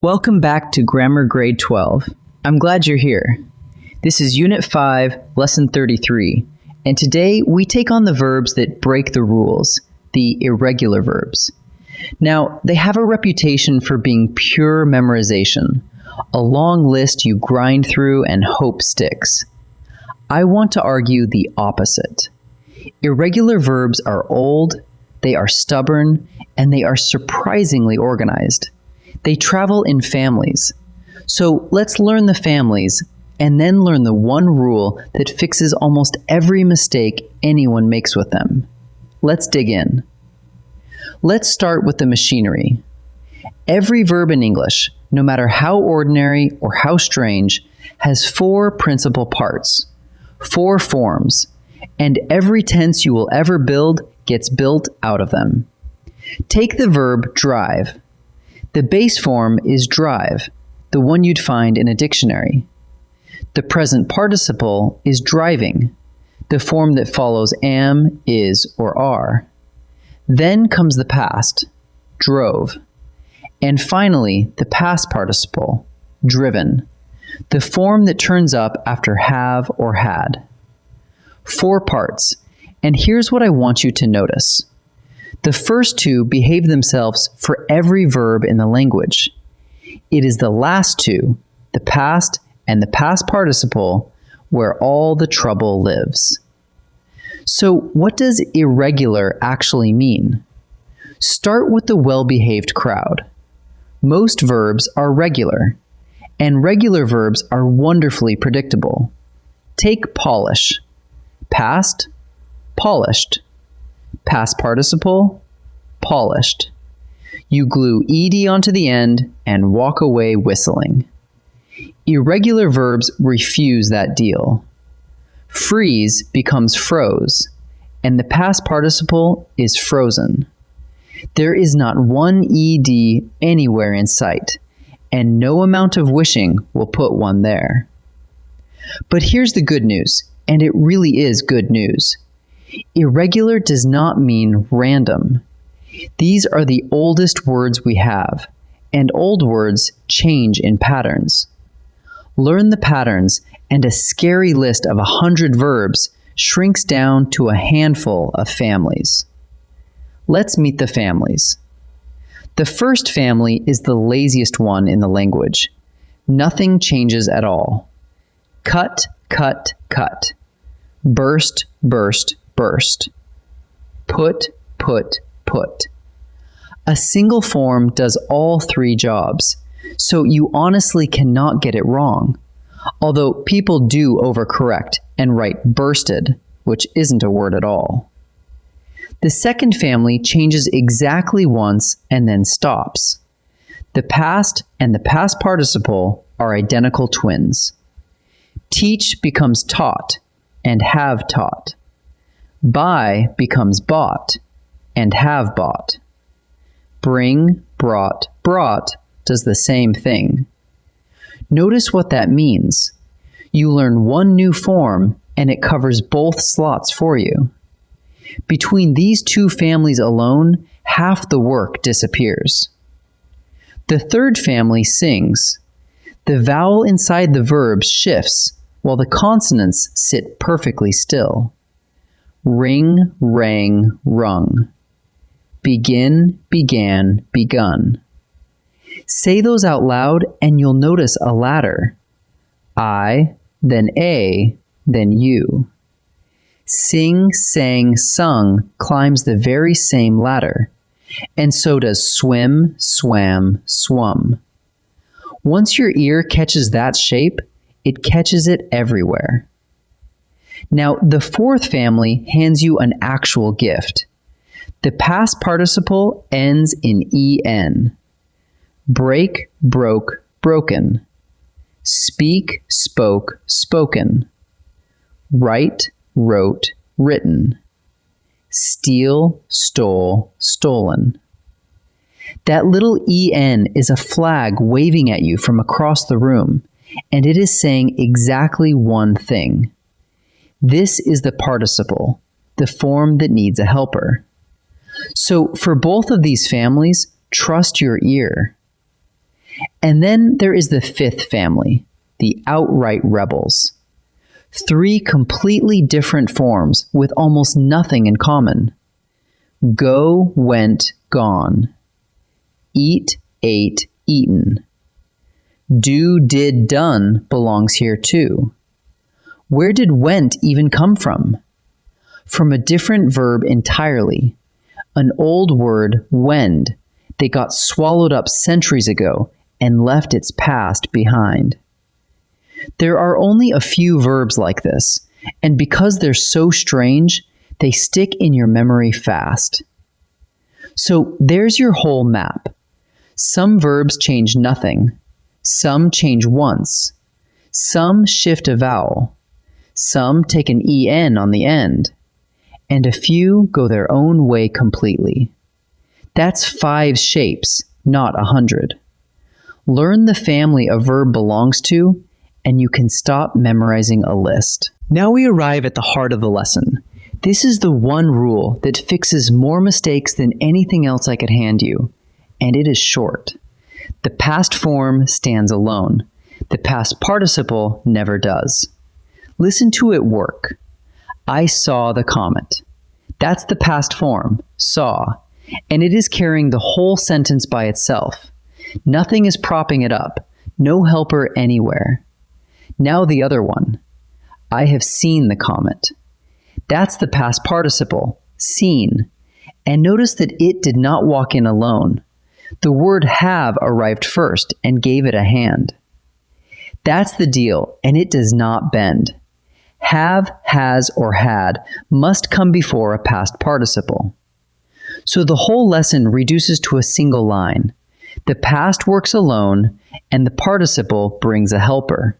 Welcome back to Grammar Grade 12. I'm glad you're here. This is Unit 5, Lesson 33, and today we take on the verbs that break the rules, the irregular verbs. Now, they have a reputation for being pure memorization, a long list you grind through and hope sticks. I want to argue the opposite. Irregular verbs are old, they are stubborn, and they are surprisingly organized. They travel in families. So let's learn the families and then learn the one rule that fixes almost every mistake anyone makes with them. Let's dig in. Let's start with the machinery. Every verb in English, no matter how ordinary or how strange, has 4 principal parts, 4 forms, and every tense you will ever build gets built out of them. Take the verb drive. The base form is drive, the one you'd find in a dictionary. The present participle is driving, the form that follows am, is, or are. Then comes the past, drove. And finally, the past participle, driven, the form that turns up after have or had. 4 parts, and here's what I want you to notice. The first 2 behave themselves for every verb in the language. It is the last 2, the past and the past participle, where all the trouble lives. So what does irregular actually mean? Start with the well-behaved crowd. Most verbs are regular, and regular verbs are wonderfully predictable. Take polish. Past, polished. Past participle, polished. You glue ed onto the end and walk away whistling. Irregular verbs refuse that deal. Freeze becomes froze, and the past participle is frozen. There is not one ed anywhere in sight, and no amount of wishing will put one there. But here's the good news, and it really is good news. Irregular does not mean random. These are the oldest words we have, and old words change in patterns. Learn the patterns, and a scary list of 100 verbs shrinks down to a handful of families. Let's meet the families. The first family is the laziest one in the language. Nothing changes at all. Cut, cut, cut. Burst, burst, burst. Put, put, put. A single form does all 3 jobs, so you honestly cannot get it wrong, although people do overcorrect and write bursted, which isn't a word at all. The second family changes exactly once and then stops. The past and the past participle are identical twins. Teach becomes taught and have taught. Buy becomes bought and have bought. Bring, brought, brought does the same thing. Notice what that means. You learn one new form and it covers both slots for you. Between these 2 families alone, half the work disappears. The third family sings. The vowel inside the verb shifts while the consonants sit perfectly still. Ring, rang, rung. Begin, began, begun. Say those out loud and you'll notice a ladder. I, then a, then you. Sing, sang, sung climbs the very same ladder, and so does swim, swam, swum. Once your ear catches that shape, it catches it everywhere. Now, the fourth family hands you an actual gift. The past participle ends in en. Break, broke, broken. Speak, spoke, spoken. Write, wrote, written. Steal, stole, stolen. That little en is a flag waving at you from across the room, and it is saying exactly one thing. This is the participle, the form that needs a helper. So for both of these families, trust your ear. And then there is the fifth family, the outright rebels. 3 completely different forms with almost nothing in common. Go, went, gone. Eat, ate, eaten. Do, did, done belongs here too. Where did went even come from? From a different verb entirely. An old word, wend, that got swallowed up centuries ago and left its past behind. There are only a few verbs like this, and because they're so strange, they stick in your memory fast. So there's your whole map. Some verbs change nothing. Some change once. Some shift a vowel. Some take an en on the end. And a few go their own way completely. That's 5 shapes, not 100. Learn the family a verb belongs to, and you can stop memorizing a list. Now we arrive at the heart of the lesson. This is the one rule that fixes more mistakes than anything else I could hand you, and it is short. The past form stands alone. The past participle never does. Listen to it work. I saw the comet. That's the past form, saw, and it is carrying the whole sentence by itself. Nothing is propping it up, no helper anywhere. Now the other one. I have seen the comet. That's the past participle, seen. And notice that it did not walk in alone. The word have arrived first and gave it a hand. That's the deal, and it does not bend. Have, has, or had must come before a past participle. So the whole lesson reduces to a single line. The past works alone, and the participle brings a helper.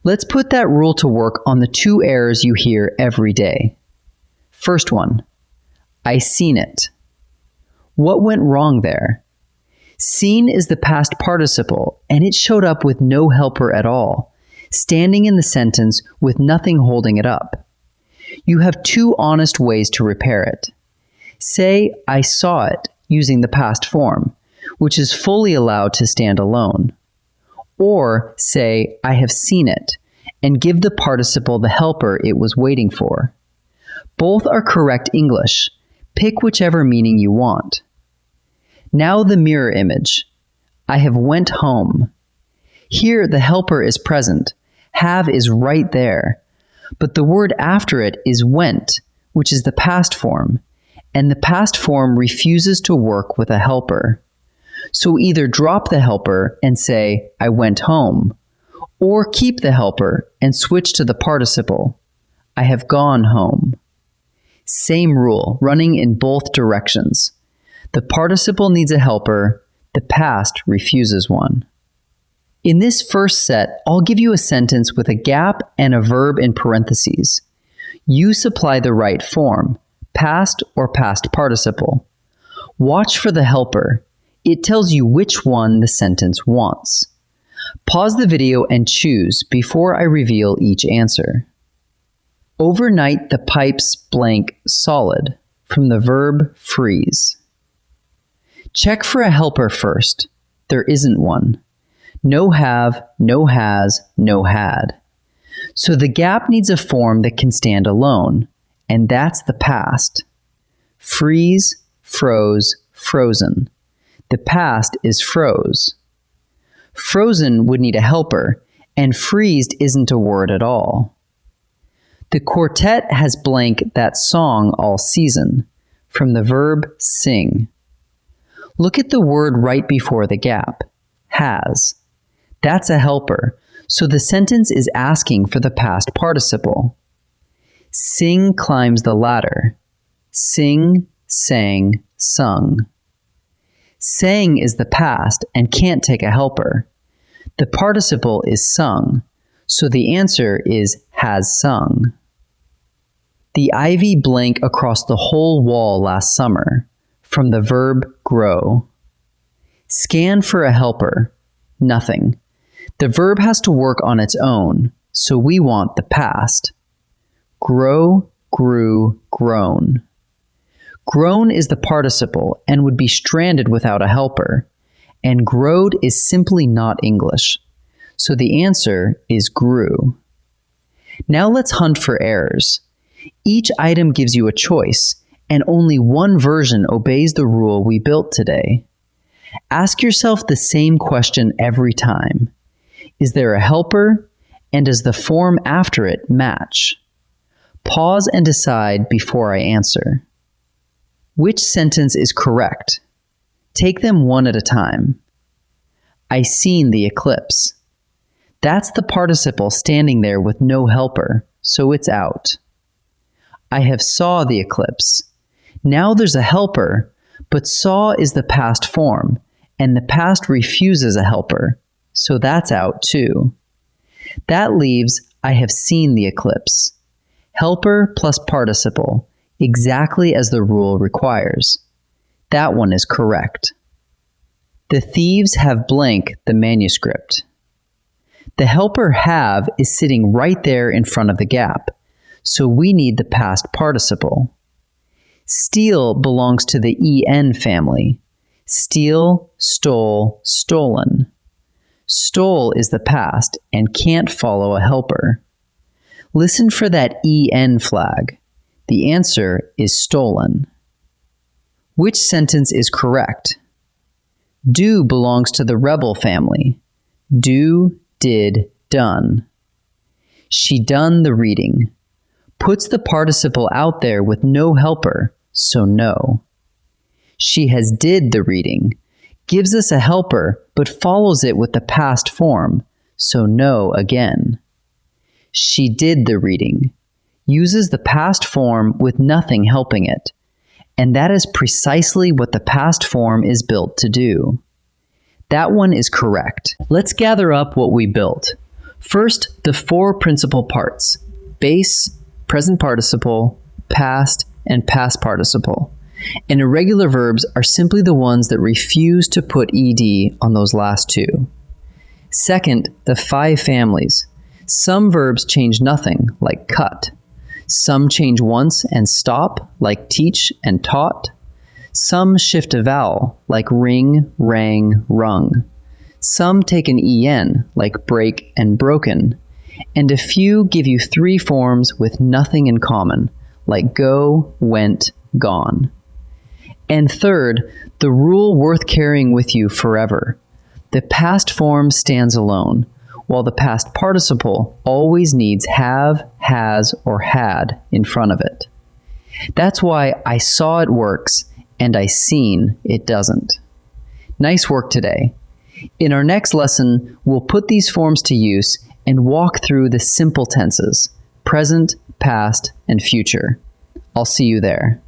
Let's put that rule to work on the 2 errors you hear every day. First one, I seen it. What went wrong there? Seen is the past participle, and it showed up with no helper at all, standing in the sentence with nothing holding it up. You have 2 honest ways to repair it. Say, I saw it, using the past form, which is fully allowed to stand alone. Or say, I have seen it, and give the participle the helper it was waiting for. Both are correct English. Pick whichever meaning you want. Now the mirror image. I have went home. Here the helper is present. Have is right there. But the word after it is went, which is the past form, and the past form refuses to work with a helper. So either drop the helper and say, I went home, or keep the helper and switch to the participle, I have gone home. Same rule, running in both directions. The participle needs a helper, the past refuses one. In this first set, I'll give you a sentence with a gap and a verb in parentheses. You supply the right form, past or past participle. Watch for the helper. It tells you which one the sentence wants. Pause the video and choose before I reveal each answer. Overnight the pipes blank solid, from the verb freeze. Check for a helper first. There isn't one. No have, no has, no had. So the gap needs a form that can stand alone, and that's the past. Freeze, froze, frozen. The past is froze. Frozen would need a helper, and freezed isn't a word at all. The quartet has blank that song all season, from the verb sing. Look at the word right before the gap, has. That's a helper, so the sentence is asking for the past participle. Sing climbs the ladder. Sing, sang, sung. Sang is the past and can't take a helper. The participle is sung, so the answer is has sung. The ivy blank across the whole wall last summer, from the verb grow. Scan for a helper, nothing. The verb has to work on its own, so we want the past. Grow, grew, grown. Grown is the participle and would be stranded without a helper, and growed is simply not English. So the answer is grew. Now let's hunt for errors. Each item gives you a choice, and only one version obeys the rule we built today. Ask yourself the same question every time. Is there a helper, and does the form after it match? Pause and decide before I answer. Which sentence is correct? Take them one at a time. I seen the eclipse. That's the participle standing there with no helper, so it's out. I have saw the eclipse. Now there's a helper, but saw is the past form, and the past refuses a helper, so that's out too. That leaves I have seen the eclipse. Helper plus participle, exactly as the rule requires. That one is correct. The thieves have blank the manuscript. The helper have is sitting right there in front of the gap, so we need the past participle. Steal belongs to the en family. Steal, stole, stolen. Stole is the past and can't follow a helper. Listen for that en flag. The answer is stolen. Which sentence is correct? Do belongs to the rebel family. Do, did, done. She done the reading. Puts the participle out there with no helper, so no. She has did the reading. Gives us a helper, but follows it with the past form, so no again. She did the reading. Uses the past form with nothing helping it. And that is precisely what the past form is built to do. That one is correct. Let's gather up what we built. First, the four principal parts: base, present participle, past, and past participle. And irregular verbs are simply the ones that refuse to put ed on those last two. Second, the five families. Some verbs change nothing, like cut. Some change once and stop, like teach and taught. Some shift a vowel, like ring, rang, rung. Some take an en, like break and broken. And a few give you three forms with nothing in common, like go, went, gone. And third, the rule worth carrying with you forever. The past form stands alone, while the past participle always needs have, has, or had in front of it. That's why I saw it works, and I seen it doesn't. Nice work today. In our next lesson, we'll put these forms to use and walk through the simple tenses: present, past, and future. I'll see you there.